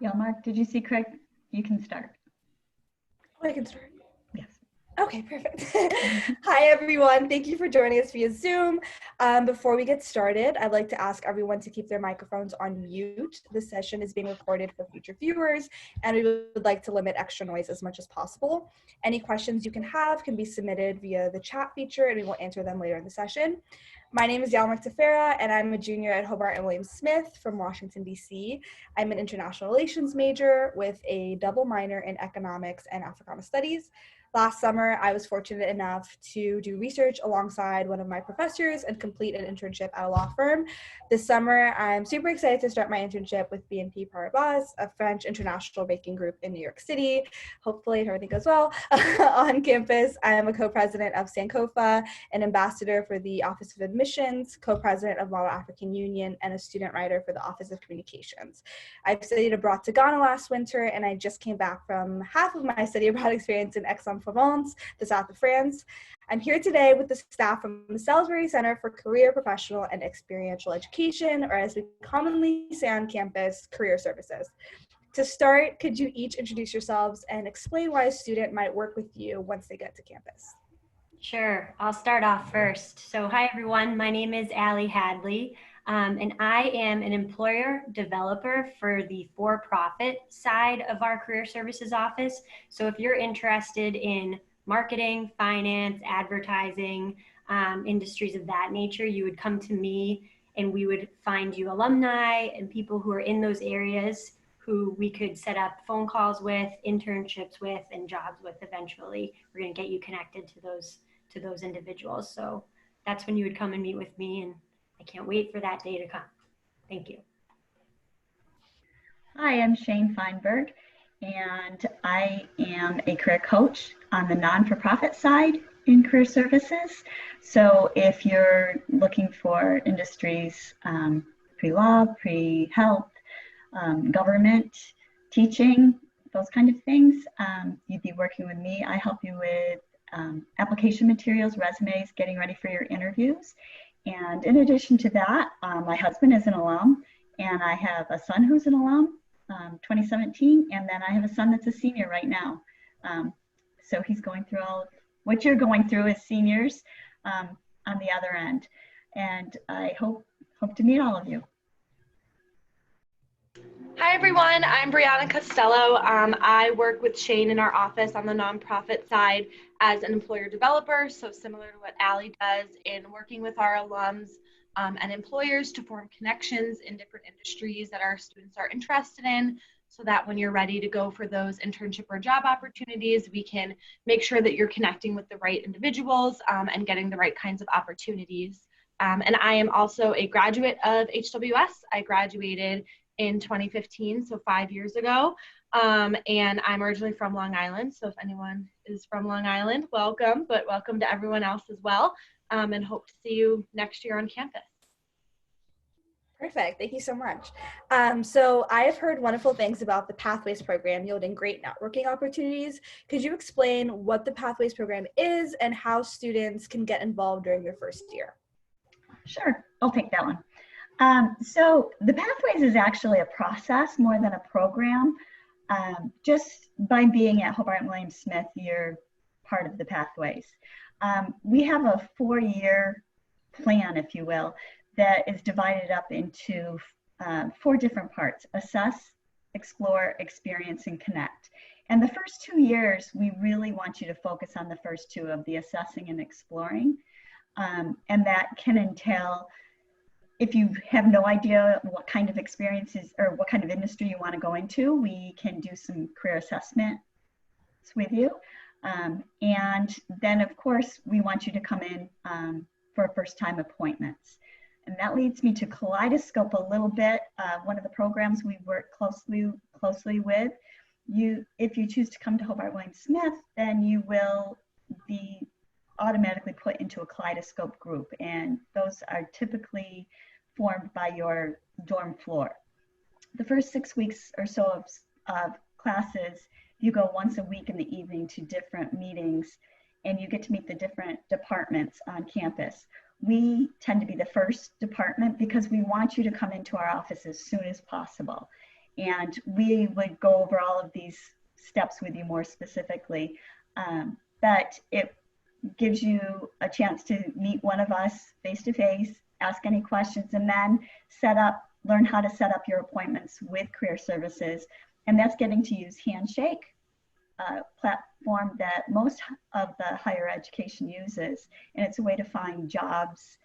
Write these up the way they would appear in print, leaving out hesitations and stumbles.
Yeah, Mark, did you see Craig? You can start. Oh, I can start. Yes. Okay, perfect. Hi, everyone. Thank you for joining us via Zoom. Before we get started, I'd like to ask everyone to keep their microphones on mute. This session is being recorded for future viewers, and we would like to limit extra noise as much as possible. Any questions you can have can be submitted via the chat feature, and we will answer them later in the session. My name is Alumni Support, and I'm a junior at Hobart and William Smith from Washington, D.C. I'm an international relations major with a double minor in economics and Africana studies. Last summer, I was fortunate enough to do research alongside one of my professors and complete an internship at a law firm. This summer, I'm super excited to start my internship with BNP Paribas, a French international banking group in New York City. Hopefully, if everything goes well, on campus. I am a co-president of Sankofa, an ambassador for the Office of Admissions, co-president of Model African Union, and a student writer for the Office of Communications. I've studied abroad to Ghana last winter, and I just came back from half of my study abroad experience in Aix-en-Provence, the south of France. I'm here today with the staff from the Salisbury Center for Career, Professional, and Experiential Education, or as we commonly say on campus, Career Services. To start, could you each introduce yourselves and explain why a student might work with you once they get to campus? Sure, I'll start off first. So hi everyone, my name is Allie Hadley, and I am an employer developer for the for-profit side of our career services office. So if you're interested in marketing, finance, advertising, industries of that nature, you would come to me and we would find you alumni and people who are in those areas who we could set up phone calls with, internships with, and jobs with eventually. We're going to get you connected to those individuals. So that's when you would come and meet with me, and I can't wait for that day to come. Thank you. Hi, I'm Shane Feinberg, and I am a career coach on the non-for-profit side in career services. So if you're looking for industries, pre-law, pre-health, government, teaching, those kind of things, you'd be working with me. I help you with application materials, resumes, getting ready for your interviews. And in addition to that, my husband is an alum, and I have a son who's an alum, 2017, and then I have a son that's a senior right now. So he's going through all of what you're going through as seniors on the other end. And I hope to meet all of you. Hi everyone, I'm Brianna Costello. I work with Shane in our office on the nonprofit side as an employer developer, so similar to what Allie does in working with our alums and employers to form connections in different industries that our students are interested in, so that when you're ready to go for those internship or job opportunities, we can make sure that you're connecting with the right individuals and getting the right kinds of opportunities. And I am also a graduate of HWS. I graduated in 2015, so 5 years ago. And I'm originally from Long Island, so if anyone is from Long Island, welcome, but welcome to everyone else as well, and hope to see you next year on campus. Perfect, thank you so much. So I have heard wonderful things about the Pathways program yielding great networking opportunities. Could you explain what the Pathways program is and how students can get involved during their first year? Sure, I'll take that one. So the Pathways is actually a process more than a program. Just by being at Hobart and William Smith, you're part of the Pathways. We have a 4-year plan, if you will, that is divided up into 4 different parts: assess, explore, experience, and connect. And the first 2 years, we really want you to focus on the first 2 of the assessing and exploring. And that can entail, if you have no idea what kind of experiences or what kind of industry you want to go into, we can do some career assessments with you. And then, of course, we want you to come in for first-time appointments. And that leads me to Kaleidoscope a little bit. One of the programs we work closely with. If you choose to come to Hobart William Smith, then you will be automatically put into a Kaleidoscope group. And those are typically formed by your dorm floor. The first 6 weeks or so of classes, you go once a week in the evening to different meetings, and you get to meet the different departments on campus. We tend to be the first department because we want you to come into our office as soon as possible. And we would go over all of these steps with you more specifically. But it gives you a chance to meet one of us face-to-face, ask any questions, and then learn how to set up your appointments with Career Services. And that's getting to use Handshake, a platform that most of the higher education uses. And it's a way to find jobs,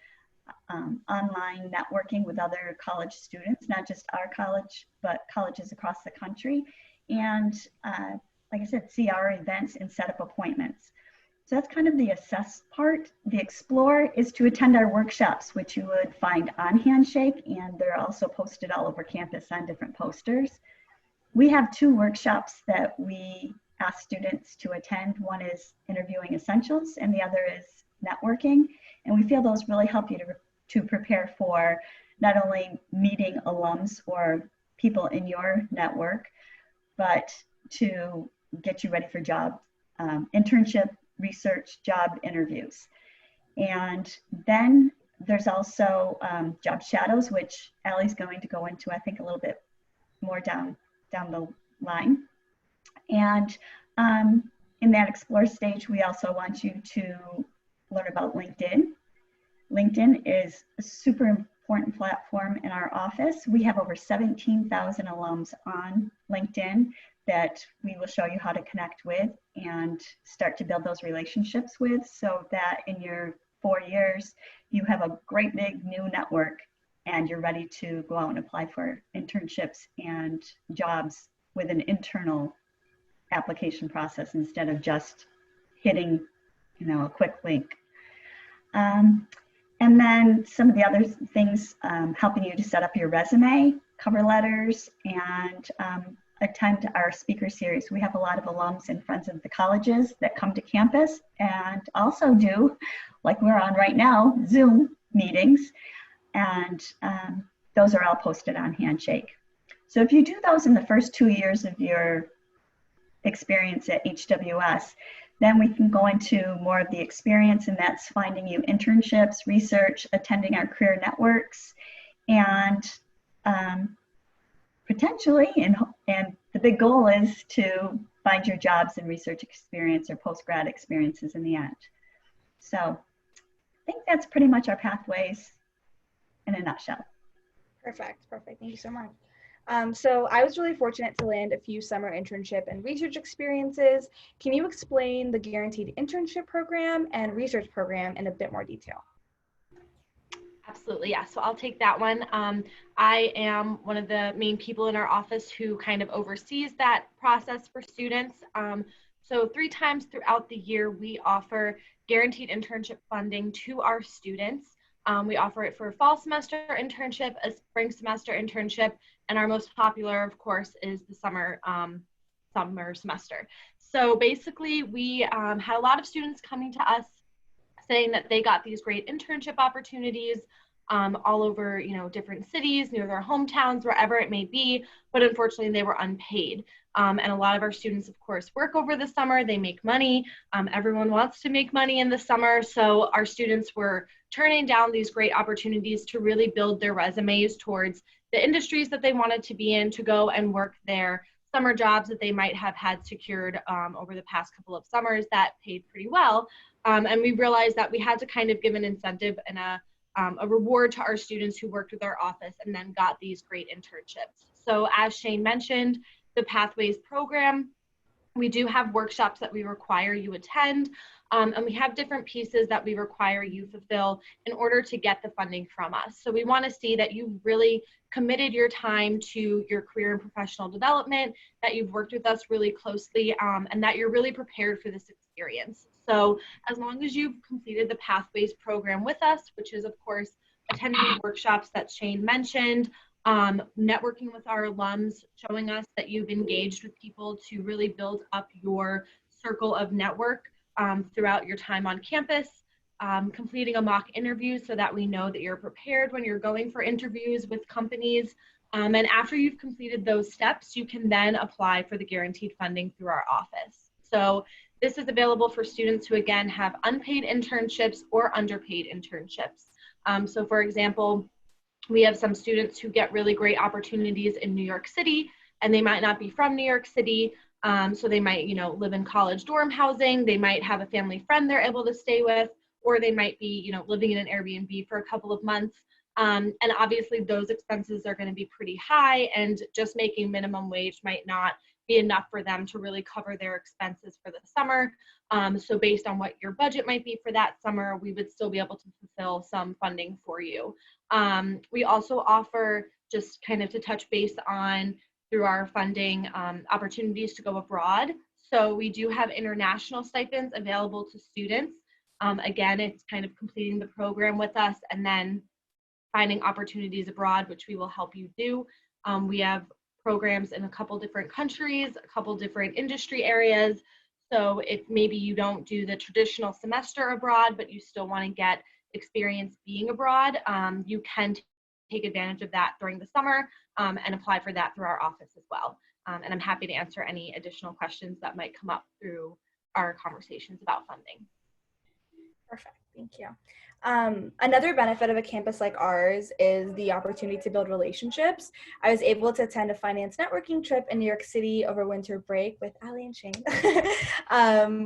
online networking with other college students, not just our college, but colleges across the country. And like I said, see our events and set up appointments. So that's kind of the assess part. The explore is to attend our workshops, which you would find on Handshake, and they're also posted all over campus on different posters. We have 2 workshops that we ask students to attend. One is interviewing essentials, and the other is networking. And we feel those really help you to prepare for not only meeting alums or people in your network, but to get you ready for job internship, research, job interviews. And then there's also job shadows, which Allie's going to go into, I think, a little bit more down the line. And in that explore stage, we also want you to learn about LinkedIn. LinkedIn is a super important platform in our office. We have over 17,000 alums on LinkedIn that we will show you how to connect with and start to build those relationships with, so that in your 4 years, you have a great big new network and you're ready to go out and apply for internships and jobs with an internal application process instead of just hitting, a quick link. And then some of the other things, helping you to set up your resume, cover letters, and attend our speaker series. We have a lot of alums and friends of the colleges that come to campus and also do, like we're on right now, Zoom meetings. And those are all posted on Handshake. So if you do those in the first 2 years of your experience at HWS, then we can go into more of the experience, and that's finding you internships, research, attending our career networks, and potentially, and the big goal is to find your jobs and research experience or post-grad experiences in the end. So I think that's pretty much our pathways in a nutshell. Perfect. Thank you so much. So I was really fortunate to land a few summer internship and research experiences. Can you explain the guaranteed internship program and research program in a bit more detail? Absolutely, yeah. So I'll take that one. I am one of the main people in our office who kind of oversees that process for students. So 3 times throughout the year, we offer guaranteed internship funding to our students. We offer it for a fall semester internship, a spring semester internship, and our most popular, of course, is the summer semester. So basically, we had a lot of students coming to us saying that they got these great internship opportunities all over, different cities, near their hometowns, wherever it may be, but unfortunately they were unpaid. And a lot of our students, of course, work over the summer, they make money. Everyone wants to make money in the summer, so our students were turning down these great opportunities to really build their resumes towards the industries that they wanted to be in, to go and work their summer jobs that they might have had secured over the past couple of summers that paid pretty well. And we realized that we had to kind of give an incentive and a reward to our students who worked with our office and then got these great internships. So as Shane mentioned, the Pathways program, we do have workshops that we require you attend, and we have different pieces that we require you fulfill in order to get the funding from us. So we want to see that you really committed your time to your career and professional development, that you've worked with us really closely, and that you're really prepared for this experience. So as long as you've completed the Pathways program with us, which is, of course, attending workshops that Shane mentioned, networking with our alums, showing us that you've engaged with people to really build up your circle of network throughout your time on campus, completing a mock interview so that we know that you're prepared when you're going for interviews with companies. And after you've completed those steps, you can then apply for the guaranteed funding through our office. So this is available for students who, again, have unpaid internships or underpaid internships. So for example, we have some students who get really great opportunities in New York City and they might not be from New York City. So they might, live in college dorm housing. They might have a family friend they're able to stay with, or they might be, living in an Airbnb for a couple of months. And obviously those expenses are going to be pretty high, and just making minimum wage might not be enough for them to really cover their expenses for the summer. So based on what your budget might be for that summer, we would still be able to fulfill some funding for you. We also offer, just kind of to touch base on through our funding, opportunities to go abroad. So we do have international stipends available to students. Again, it's kind of completing the program with us and then finding opportunities abroad, which we will help you do. We have programs in a couple different countries, a couple different industry areas. So if maybe you don't do the traditional semester abroad, but you still want to get experience being abroad, you can take advantage of that during the summer and apply for that through our office as well. And I'm happy to answer any additional questions that might come up through our conversations about funding. Perfect, thank you. Another benefit of a campus like ours is the opportunity to build relationships. I was able to attend a finance networking trip in New York City over winter break with Ali and Shane,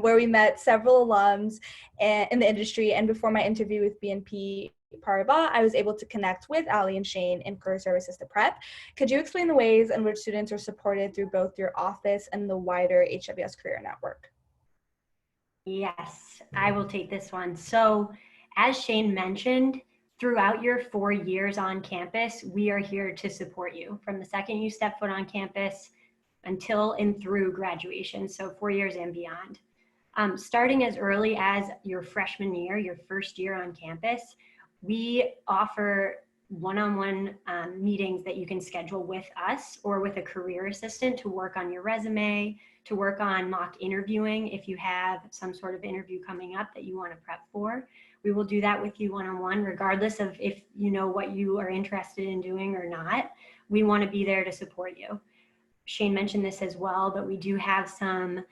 where we met several alums in the industry. And before my interview with BNP Paribas, I was able to connect with Ali and Shane in Career Services to Prep. Could you explain the ways in which students are supported through both your office and the wider HWS Career Network? Yes, I will take this one. So as Shane mentioned, throughout your 4 years on campus, we are here to support you from the second you step foot on campus until and through graduation. So 4 years and beyond. Starting as early as your freshman year, your first year on campus, we offer one-on-one meetings that you can schedule with us or with a career assistant to work on your resume, to work on mock interviewing if you have some sort of interview coming up that you want to prep for. We will do that with you one-on-one, regardless of if you know what you are interested in doing or not. We want to be there to support you. Shane mentioned this as well, but we do have some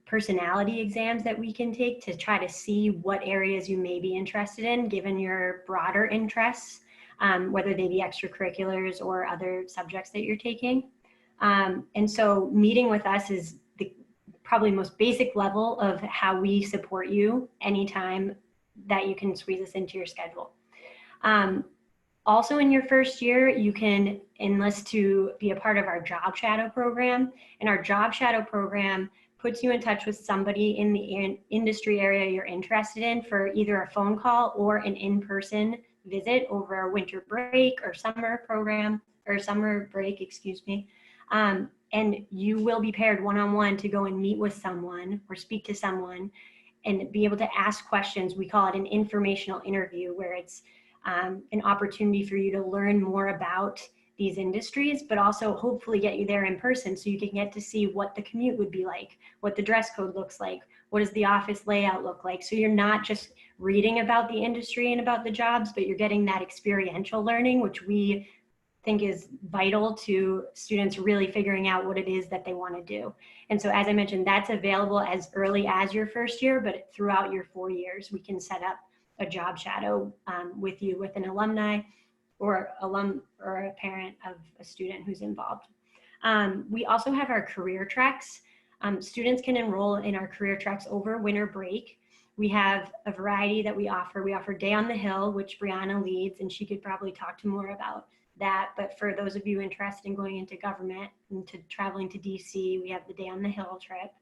personality exams that we can take to try to see what areas you may be interested in, given your broader interests, whether they be extracurriculars or other subjects that you're taking. And so meeting with us is the probably most basic level of how we support you anytime that you can squeeze us into your schedule. Also in your first year, you can enlist to be a part of our Job Shadow program. And our Job Shadow program puts you in touch with somebody in the industry area you're interested in for either a phone call or an in-person visit over a winter break or summer program, or summer break, excuse me. And you will be paired one-on-one to go and meet with someone or speak to someone and be able to ask questions. We call it an informational interview, where it's an opportunity for you to learn more about these industries, but also hopefully get you there in person so you can get to see what the commute would be like, what the dress code looks like, what does the office layout look like. So you're not just reading about the industry and about the jobs, but you're getting that experiential learning, which we think is vital to students really figuring out what it is that they want to do. And so, as I mentioned, that's available as early as your first year, but throughout your 4 years, we can set up a job shadow with you, with an alumni or a parent of a student who's involved. We also have our career tracks. Students can enroll in our career tracks over winter break. We have a variety that we offer. We offer Day on the Hill, which Brianna leads, and she could probably talk to more about that. But for those of you interested in going into government and traveling to DC, we have the Day on the Hill trip.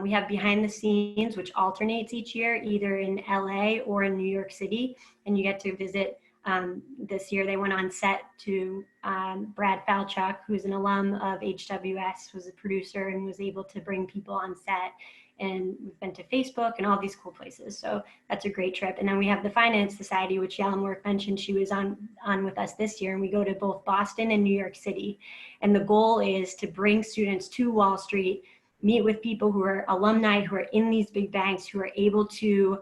We have Behind the Scenes, which alternates each year, either in LA or in New York City, and you get to visit. This year they went on set to Brad Falchuk, who's an alum of HWS, was a producer and was able to bring people on set. And we've been to Facebook and all these cool places. So that's a great trip. And then we have the Finance Society, which Yalomworth mentioned. She was on with us this year, and we go to both Boston and New York City. And the goal is to bring students to Wall Street, meet with people who are alumni, who are in these big banks, who are able to,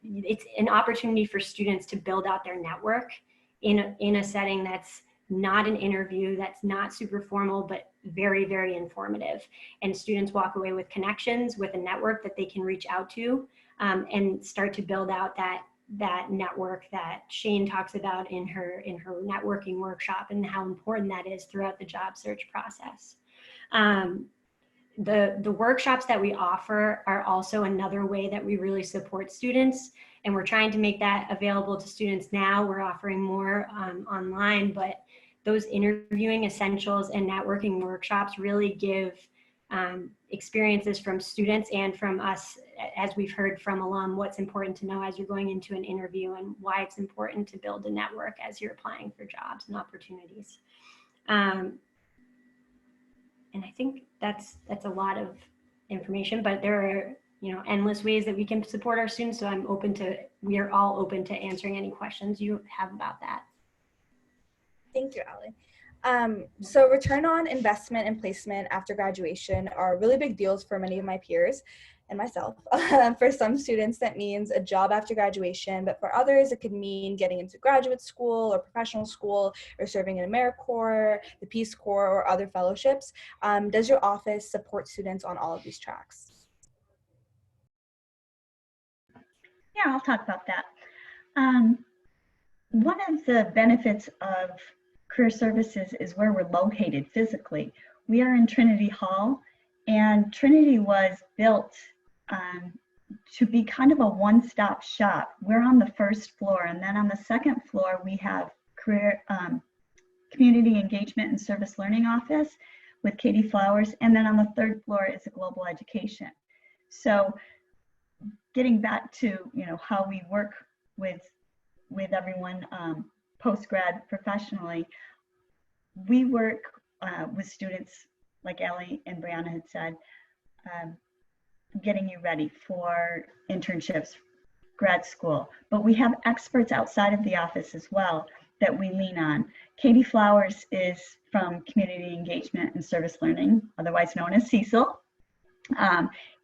it's an opportunity for students to build out their network in a setting that's not an interview, that's not super formal, but very, very informative. And students walk away with connections, with a network that they can reach out to and start to build out that network that Shane talks about in her networking workshop, and how important that is throughout the job search process. The workshops that we offer are also another way that we really support students, and we're trying to make that available to students now. We're offering more online, but those interviewing essentials and networking workshops really give experiences from students and from us, as we've heard from alum, what's important to know as you're going into an interview and why it's important to build a network as you're applying for jobs and opportunities. And I think that's a lot of information, but there are, endless ways that we can support our students. So we are all open to answering any questions you have about that. Thank you, Allie. So return on investment and placement after graduation are really big deals for many of my peers and myself. For some students, that means a job after graduation, but for others, it could mean getting into graduate school or professional school or serving in AmeriCorps, the Peace Corps, or other fellowships. Does your office support students on all of these tracks? Yeah, I'll talk about that. One of the benefits of career services is where we're located physically. We are in Trinity Hall, and Trinity was built to be kind of a one-stop shop. We're on the first floor, and then on the second floor we have community engagement and service learning office with Katie Flowers, and then on the third floor is a global education. So getting back to how we work with everyone post-grad professionally, we work with students, like Allie and Brianna had said, getting you ready for internships, grad school. But we have experts outside of the office as well that we lean on. Katie Flowers is from Community Engagement and Service Learning, otherwise known as Cecil.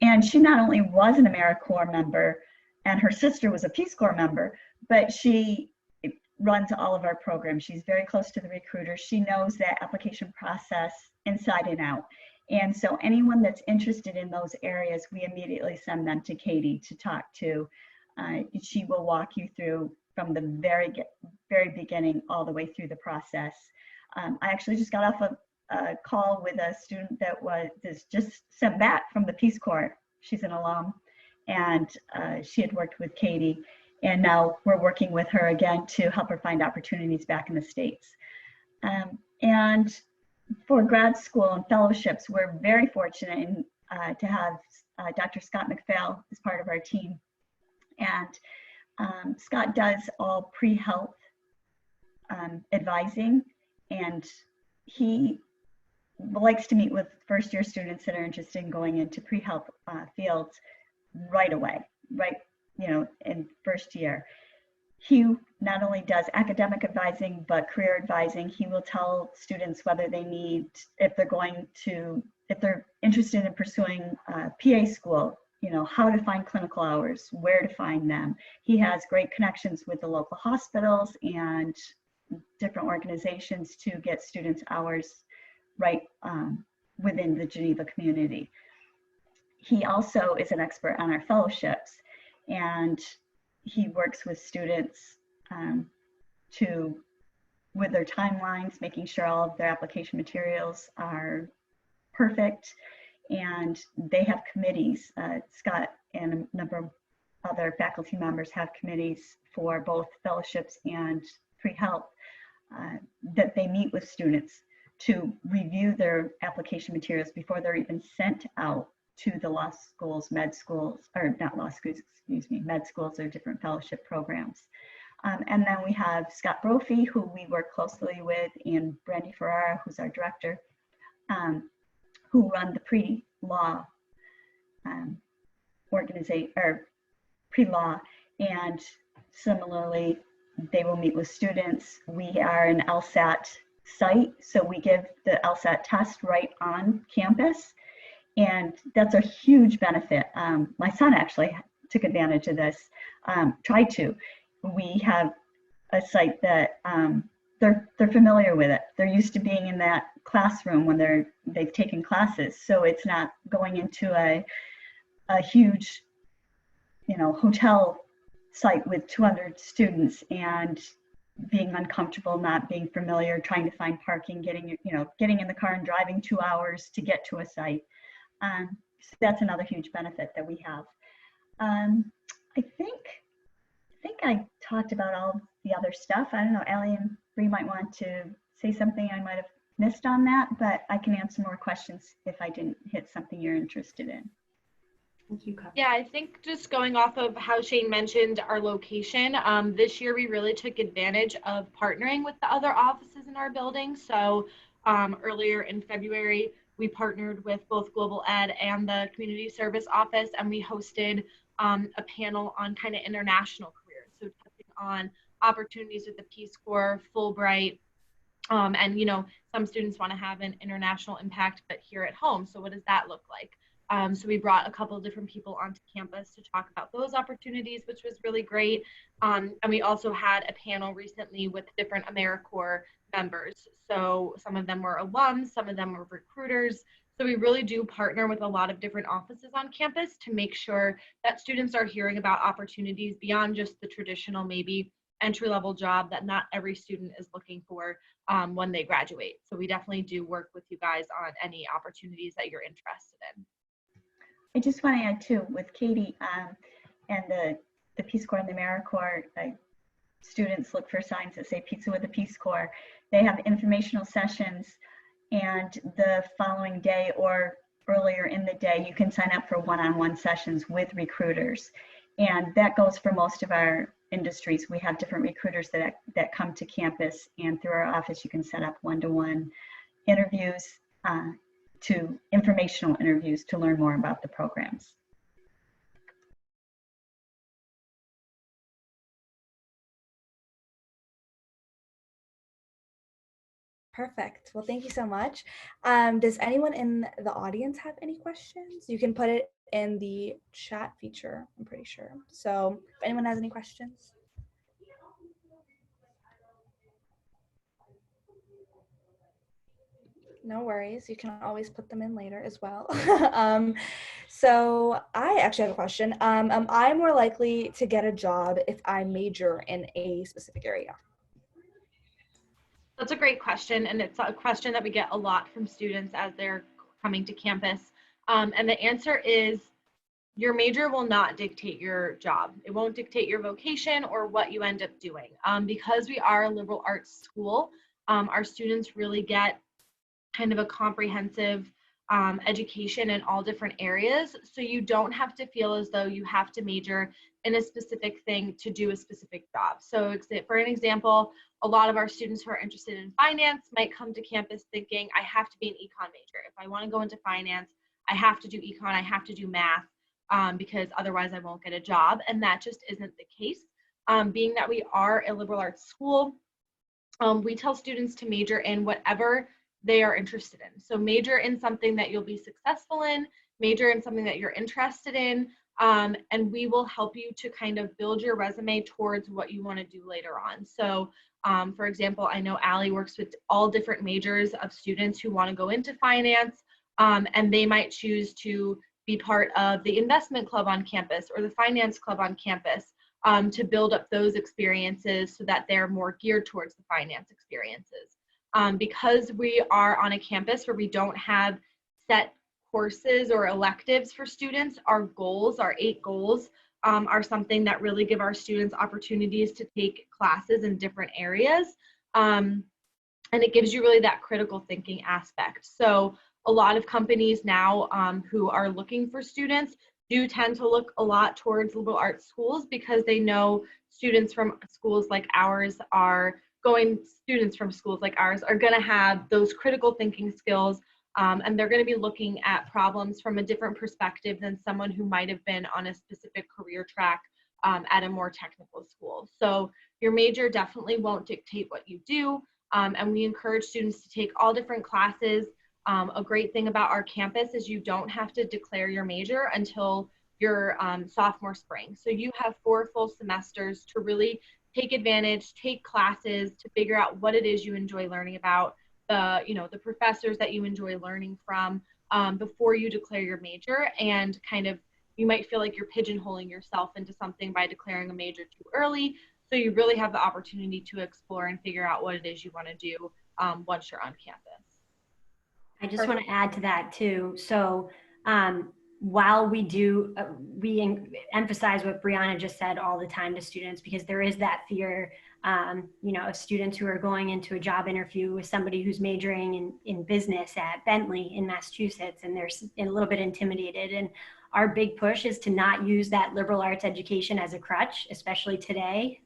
And she not only was an AmeriCorps member, and her sister was a Peace Corps member, but she runs all of our programs. She's very close to the recruiters. She knows that application process inside and out. And so anyone that's interested in those areas, we immediately send them to Katie to talk to. She will walk you through from the very beginning all the way through the process. I actually just got off a call with a student that was just sent back from the Peace Corps. She's an alum, and she had worked with Katie, and now we're working with her again to help her find opportunities back in the States. And for grad school and fellowships, we're very fortunate to have Dr. Scott McPhail as part of our team. And Scott does all pre-health advising, and he likes to meet with first-year students that are interested in going into pre-health fields right away, in first year. He not only does academic advising, but career advising. He will tell students whether they need, if they're interested in pursuing PA school, how to find clinical hours, where to find them. He has great connections with the local hospitals and different organizations to get students hours right within the Geneva community. He also is an expert on our fellowships, and he works with students with their timelines, making sure all of their application materials are perfect. And they have committees. Scott and a number of other faculty members have committees for both fellowships and pre-health that they meet with students to review their application materials before they're even sent out to the law schools, med schools, or not law schools, excuse me, med schools or different fellowship programs. And then we have Scott Brophy, who we work closely with, and Brandy Ferrara, who's our director, who run the pre-law organization, or pre-law, and similarly, they will meet with students. We are an LSAT site, so we give the LSAT test right on campus, and that's a huge benefit. My son actually took advantage of this, tried to. We have a site that they're familiar with it. They're used to being in that classroom when they've taken classes, so it's not going into a huge, hotel site with 200 students and being uncomfortable, not being familiar, trying to find parking, getting in the car and driving 2 hours to get to a site. So that's another huge benefit that we have. I think I talked about all the other stuff. I don't know, Allie and Bree might want to say something I might have missed on that, but I can answer more questions if I didn't hit something you're interested in. Yeah, I think just going off of how Shane mentioned our location, this year we really took advantage of partnering with the other offices in our building. So earlier in February, we partnered with both Global Ed and the Community Service Office, and we hosted a panel on kind of international careers. So touching on opportunities with the Peace Corps, Fulbright, and some students want to have an international impact, but here at home. So what does that look like? So we brought a couple of different people onto campus to talk about those opportunities, which was really great. And we also had a panel recently with different AmeriCorps members. So some of them were alums, some of them were recruiters. So we really do partner with a lot of different offices on campus to make sure that students are hearing about opportunities beyond just the traditional, maybe entry-level job that not every student is looking for when they graduate. So we definitely do work with you guys on any opportunities that you're interested in. I just want to add too, with Katie and the Peace Corps and the AmeriCorps, students look for signs that say pizza with the Peace Corps. They have informational sessions, and the following day or earlier in the day, you can sign up for one-on-one sessions with recruiters. And that goes for most of our industries. We have different recruiters that come to campus, and through our office, you can set up one-to-one interviews, to informational interviews to learn more about the programs. Perfect. Well, thank you so much. Does anyone in the audience have any questions? You can put it in the chat feature, I'm pretty sure. So if anyone has any questions. No worries. You can always put them in later as well. So I actually have a question. Am I more likely to get a job if I major in a specific area? That's a great question, and it's a question that we get a lot from students as they're coming to campus. And the answer is your major will not dictate your job. It won't dictate your vocation or what you end up doing. Because we are a liberal arts school, our students really get kind of a comprehensive education in all different areas. So you don't have to feel as though you have to major in a specific thing to do a specific job. So for an example, a lot of our students who are interested in finance might come to campus thinking, I have to be an econ major. If I want to go into finance, I have to do econ, I have to do math, because otherwise I won't get a job. And that just isn't the case. Being that we are a liberal arts school, we tell students to major in whatever they are interested in. So major in something that you'll be successful in, major in something that you're interested in, and we will help you to kind of build your resume towards what you want to do later on. So for example, I know Allie works with all different majors of students who want to go into finance, and they might choose to be part of the investment club on campus or the finance club on campus, to build up those experiences so that they're more geared towards the finance experiences. Because we are on a campus where we don't have set courses or electives for students, our goals, our 8 goals, are something that really give our students opportunities to take classes in different areas. And it gives you really that critical thinking aspect. So a lot of companies now who are looking for students do tend to look a lot towards liberal arts schools because they know students from schools like ours are going to have those critical thinking skills, and they're going to be looking at problems from a different perspective than someone who might have been on a specific career track at a more technical school. So your major definitely won't dictate what you do, and we encourage students to take all different classes. A great thing about our campus is you don't have to declare your major until your sophomore spring. So you have 4 full semesters to really take advantage, take classes to figure out what it is you enjoy learning about, the professors that you enjoy learning from, before you declare your major. And kind of, you might feel like you're pigeonholing yourself into something by declaring a major too early. So you really have the opportunity to explore and figure out what it is you want to do once you're on campus. I just want to add to that too. So while we do, emphasize what Brianna just said all the time to students, because there is that fear, of students who are going into a job interview with somebody who's majoring in business at Bentley in Massachusetts, and they're a little bit intimidated. And our big push is to not use that liberal arts education as a crutch, especially today.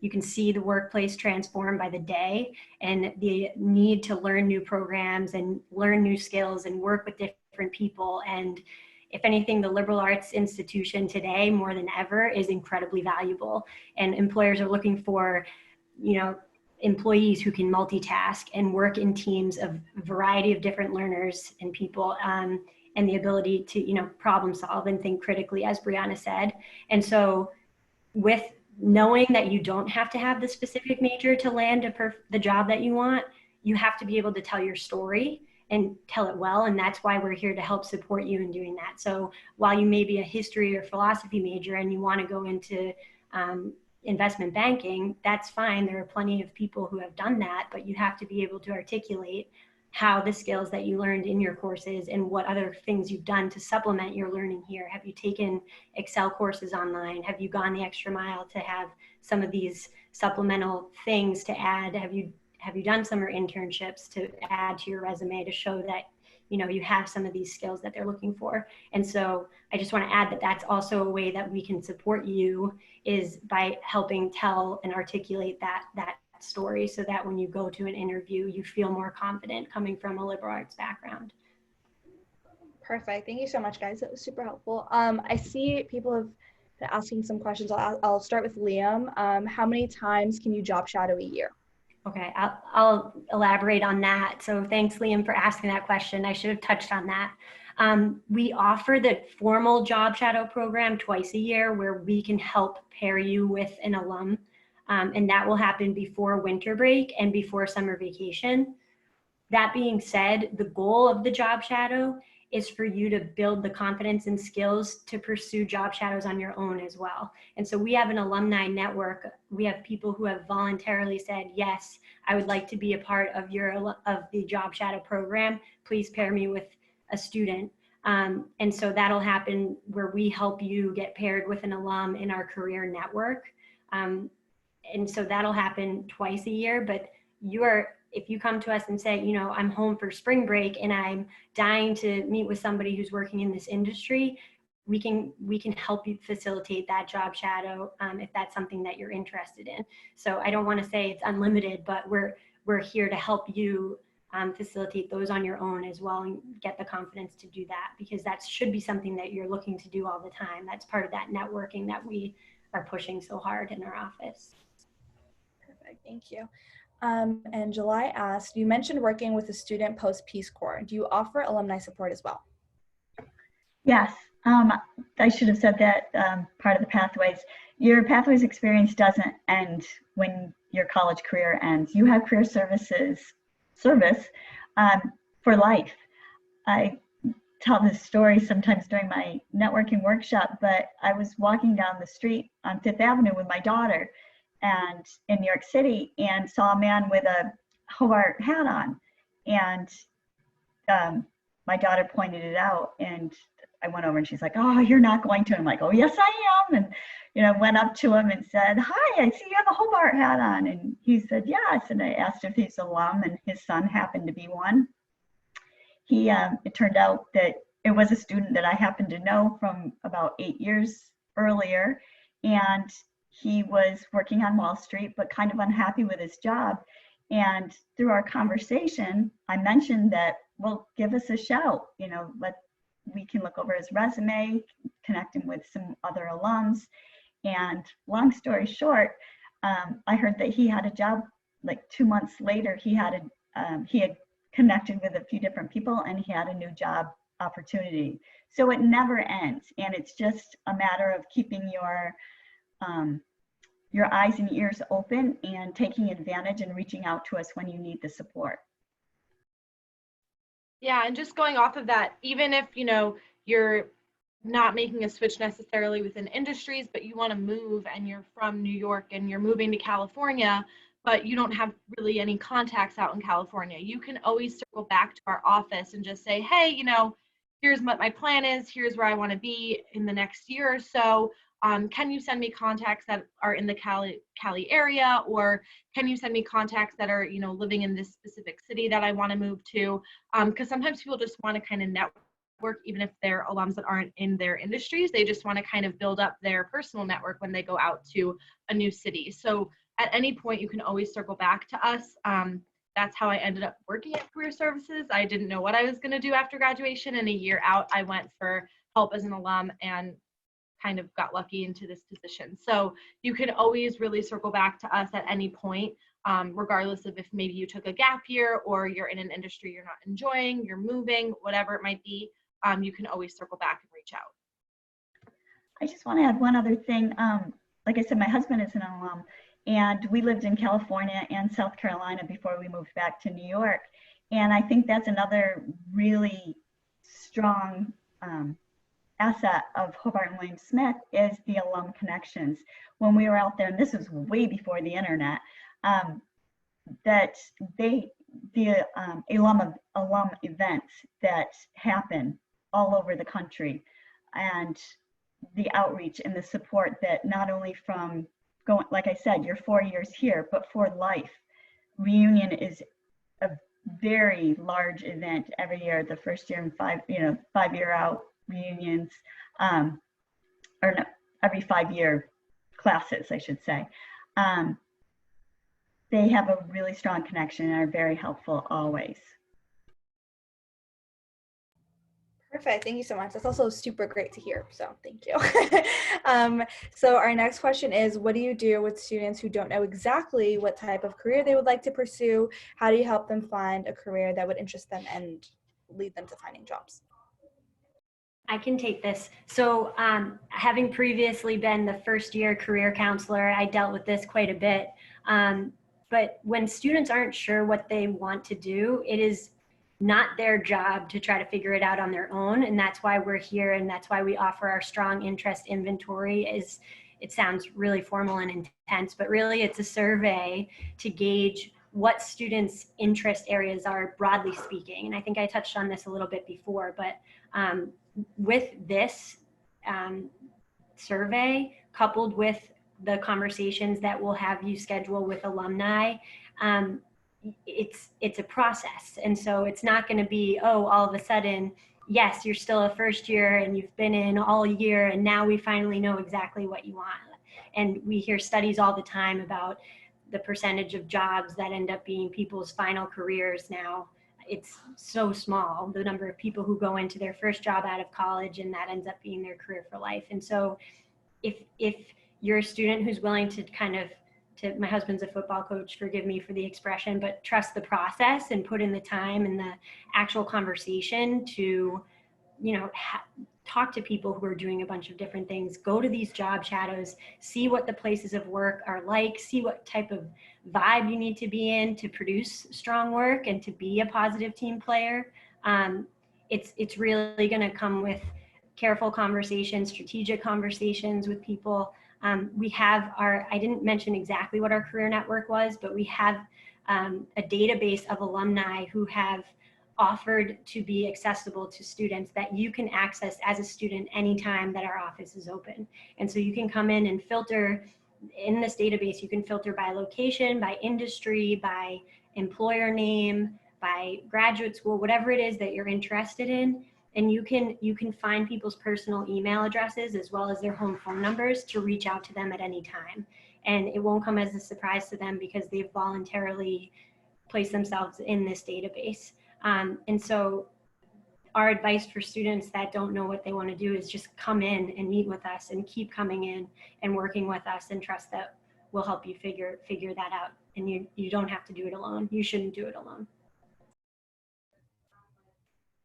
You can see the workplace transform by the day, and the need to learn new programs and learn new skills and work with different people. And if anything, the liberal arts institution today more than ever is incredibly valuable. And employers are looking for, employees who can multitask and work in teams of a variety of different learners and people, and the ability to, problem solve and think critically, as Brianna said. And so with knowing that you don't have to have the specific major to land the job that you want, you have to be able to tell your story and tell it well. And that's why we're here to help support you in doing that. So while you may be a history or philosophy major and you want to go into investment banking, that's fine. There are plenty of people who have done that, but you have to be able to articulate how the skills that you learned in your courses and what other things you've done to supplement your learning here. Have you taken Excel courses online? Have you gone the extra mile to have some of these supplemental things to add? Have you done summer internships to add to your resume to show that you have some of these skills that they're looking for? And so I just want to add that that's also a way that we can support you, is by helping tell and articulate that story, so that when you go to an interview, you feel more confident coming from a liberal arts background. Perfect. Thank you so much, guys. That was super helpful. I see people have been asking some questions. I'll start with Liam. How many times can you job shadow a year? Okay, I'll elaborate on that. So thanks, Liam, for asking that question. I should have touched on that. We offer the formal job shadow program twice a year, where we can help pair you with an alum. And that will happen before winter break and before summer vacation. That being said, the goal of the job shadow is for you to build the confidence and skills to pursue job shadows on your own as well. And so we have an alumni network. We have people who have voluntarily said, yes, I would like to be a part of the job shadow program. Please pair me with a student. And so that'll happen where we help you get paired with an alum in our career network. And so that'll happen twice a year. But if you come to us and say, I'm home for spring break and I'm dying to meet with somebody who's working in this industry, we can help you facilitate that job shadow if that's something that you're interested in. So I don't want to say it's unlimited, but we're here to help you facilitate those on your own as well, and get the confidence to do that, because that should be something that you're looking to do all the time. That's part of that networking that we are pushing so hard in our office. Perfect, thank you. And July asked, you mentioned working with a student post Peace Corps. Do you offer alumni support as well? Yes, I should have said that part of the Pathways. Your Pathways experience doesn't end when your college career ends. You have career service for life. I tell this story sometimes during my networking workshop, but I was walking down the street on Fifth Avenue with my daughter and in New York City, and saw a man with a Hobart hat on, and my daughter pointed it out, and I went over and she's like, oh, you're not going to? I'm like, oh, yes, I am. And, went up to him and said, hi, I see you have a Hobart hat on. And he said, yes. And I asked if he's an alum, and his son happened to be one. It turned out that it was a student that I happened to know from about 8 years earlier. And he was working on Wall Street, but kind of unhappy with his job. And through our conversation, I mentioned that, well, give us a shout, we can look over his resume, connect him with some other alums. And long story short, I heard that he had a job like 2 months later. He had connected with a few different people, and he had a new job opportunity. So it never ends. And it's just a matter of keeping your eyes and ears open and taking advantage and reaching out to us when you need the support. Yeah, and just going off of that, even if, you're not making a switch necessarily within industries, but you want to move and you're from New York and you're moving to California, but you don't have really any contacts out in California, you can always circle back to our office and just say, hey, you know, here's what my plan is, here's where I want to be in the next year or so. Can you send me contacts that are in the Cali area, or can you send me contacts that are, you know, living in this specific city that I want to move to? Because sometimes people just want to kind of network, even if they're alums that aren't in their industries. They just want to kind of build up their personal network when they go out to a new city. So at any point, you can always circle back to us. That's how I ended up working at Career Services. I didn't know what I was going to do after graduation, and a year out, I went for help as an alum and kind of got lucky into this position. So you can always really circle back to us at any point, regardless of if maybe you took a gap year or you're in an industry you're not enjoying, you're moving, whatever it might be, you can always circle back and reach out. I just want to add one other thing. Like I said, my husband is an alum, and we lived in California and South Carolina before we moved back to New York. And I think that's another really strong asset of Hobart and William Smith is the alum connections. When we were out there, and this was way before the internet, that the alum events that happen all over the country, and the outreach and the support that not only from going, like I said, you're 4 years here, but for life. Reunion is a very large event every year, the first year and 5 year out reunions, or no, every 5 year classes, I should say. They have a really strong connection and are very helpful always. Perfect. Thank you so much. That's also super great to hear. So thank you. So our next question is, what do you do with students who don't know exactly what type of career they would like to pursue? How do you help them find a career that would interest them and lead them to finding jobs? I can take this. So having previously been the first year career counselor, I dealt with this quite a bit. But when students aren't sure what they want to do, it is not their job to try to figure it out on their own. And that's why we're here, and that's why we offer our strong interest inventory. It sounds really formal and intense, but really it's a survey to gauge what students' interest areas are, broadly speaking. And I think I touched on this a little bit before, but with this survey, coupled with the conversations that we'll have you schedule with alumni, it's a process. And so it's not going to be, oh, all of a sudden, yes, you're still a first year and you've been in all year and now we finally know exactly what you want. And we hear studies all the time about the percentage of jobs that end up being people's final careers now. It's so small, the number of people who go into their first job out of college and that ends up being their career for life. And so if you're a student who's willing to my husband's a football coach, forgive me for the expression, but trust the process and put in the time and the actual conversation to, talk to people who are doing a bunch of different things, go to these job shadows, see what the places of work are like, see what type of vibe you need to be in to produce strong work and to be a positive team player. It's really going to come with careful conversations, strategic conversations with people. We have I didn't mention exactly what our career network was, but we have a database of alumni who have offered to be accessible to students that you can access as a student anytime that our office is open. And so you can come in and filter in this database. You can filter by location, by industry, by employer name, by graduate school, whatever it is that you're interested in. And you can find people's personal email addresses as well as their home phone numbers to reach out to them at any time. And it won't come as a surprise to them because they've voluntarily placed themselves in this database. And so our advice for students that don't know what they want to do is just come in and meet with us and keep coming in and working with us and trust that we'll help you figure that out. And you don't have to do it alone. You shouldn't do it alone.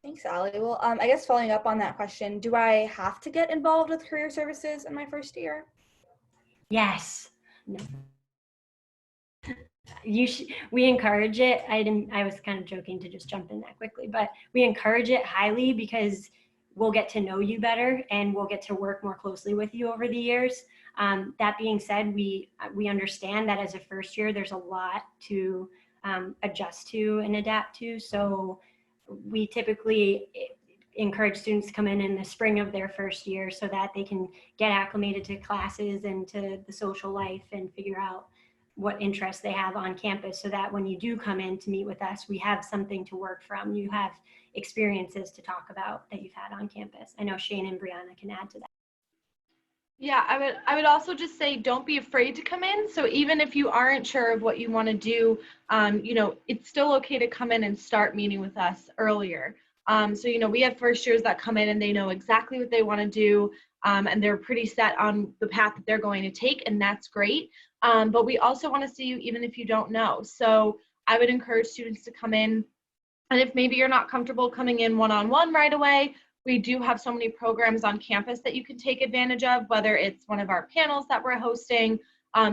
Thanks, Allie. Well, I guess following up on that question, do I have to get involved with career services in my first year? Yes. No. We encourage it. I was kind of joking to just jump in that quickly, but we encourage it highly because we'll get to know you better and we'll get to work more closely with you over the years. That being said, we understand that as a first year, there's a lot to adjust to and adapt to. So we typically encourage students to come in the spring of their first year so that they can get acclimated to classes and to the social life and figure out what interests they have on campus, so that when you do come in to meet with us, we have something to work from. You have experiences to talk about that you've had on campus. I know Shane and Brianna can add to that. Yeah, I would also just say don't be afraid to come in. So even if you aren't sure of what you want to do, you know, it's still okay to come in and start meeting with us earlier. So, you know, we have first years that come in and they know exactly what they want to do, and they're pretty set on the path that they're going to take, and that's great. But we also want to see you even if you don't know. So I would encourage students to come in, and if maybe you're not comfortable coming in one-on-one right away, we do have so many programs on campus that you can take advantage of, whether it's one of our panels that we're hosting,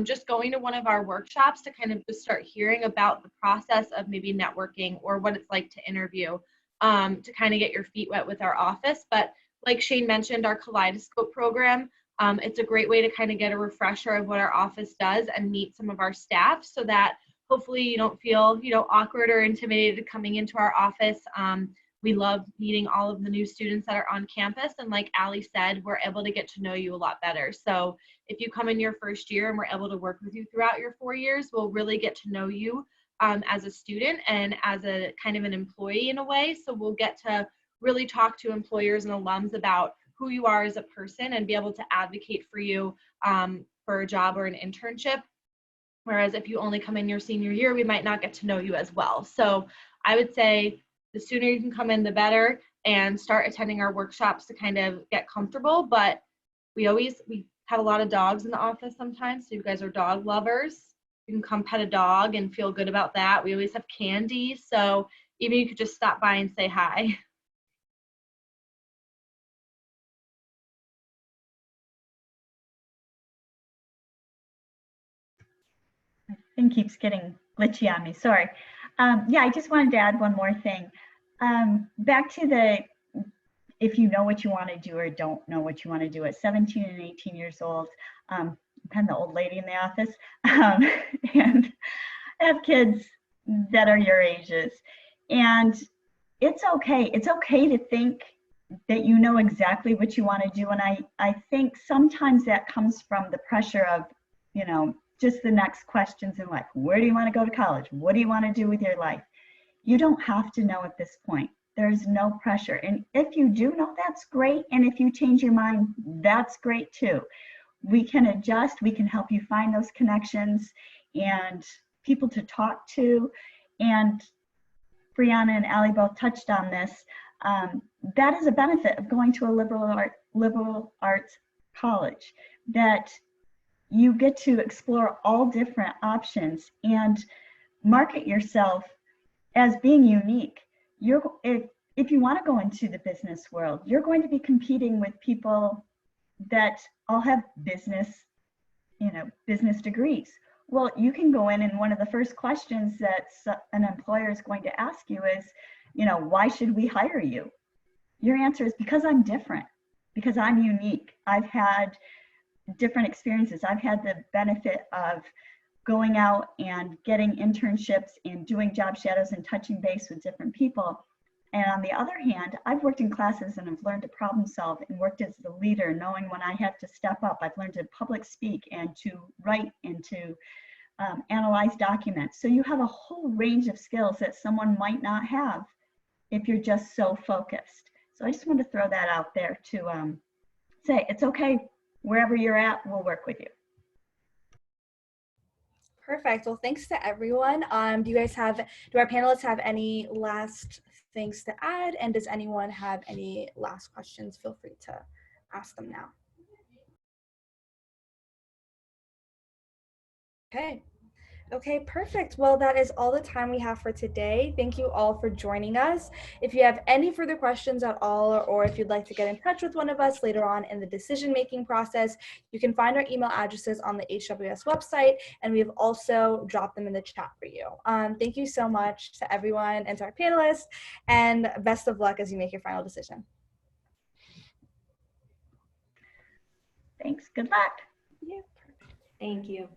just going to one of our workshops to kind of just start hearing about the process of maybe networking or what it's like to interview, to kind of get your feet wet with our office. But like Shane mentioned, our Kaleidoscope program, it's a great way to kind of get a refresher of what our office does and meet some of our staff, so that hopefully you don't feel, you know, awkward or intimidated coming into our office. We love meeting all of the new students that are on campus, and like Ali said, we're able to get to know you a lot better. So if you come in your first year and we're able to work with you throughout your 4 years, we'll really get to know you as a student and as a kind of an employee in a way. So we'll get to really talk to employers and alums about who you are as a person and be able to advocate for you for a job or an internship. Whereas if you only come in your senior year, we might not get to know you as well. So I would say the sooner you can come in, the better, and start attending our workshops to kind of get comfortable. But we have a lot of dogs in the office sometimes, so you guys are dog lovers. You can come pet a dog and feel good about that. We always have candy, so even you could just stop by and say hi. Thing keeps getting glitchy on me, sorry. Yeah, I just wanted to add one more thing. Back to the, if you know what you want to do or don't know what you want to do at 17 and 18 years old, I'm kind of the old lady in the office, and have kids that are your ages. And it's okay to think that you know exactly what you want to do. And I think sometimes that comes from the pressure of, you know, just the next questions in life. Where do you want to go to college? What do you want to do with your life? You don't have to know at this point. There's no pressure. And if you do know, that's great. And if you change your mind, that's great too. We can adjust. We can help you find those connections and people to talk to. And Brianna and Ali both touched on this. That is a benefit of going to a liberal arts college, that you get to explore all different options and market yourself as being unique. If you want to go into the business world, you're going to be competing with people that all have business degrees. Well, you can go in and one of the first questions that an employer is going to ask you is, you know, why should we hire you? Your answer is because I'm different, because I'm unique. I've had different experiences. I've had the benefit of going out and getting internships and doing job shadows and touching base with different people. And on the other hand, I've worked in classes and I've learned to problem solve and worked as the leader, knowing when I have to step up. I've learned to public speak and to write and to analyze documents. So you have a whole range of skills that someone might not have if you're just so focused. So I just want to throw that out there to say it's okay. Wherever you're at, we'll work with you. Perfect. Well, thanks to everyone. Do our panelists have any last things to add? And does anyone have any last questions? Feel free to ask them now. Okay, perfect. Well, that is all the time we have for today. Thank you all for joining us. If you have any further questions at all, or if you'd like to get in touch with one of us later on in the decision-making process, you can find our email addresses on the HWS website, and we have also dropped them in the chat for you. Thank you so much to everyone and to our panelists, and best of luck as you make your final decision. Thanks. Good luck. Yeah. Thank you.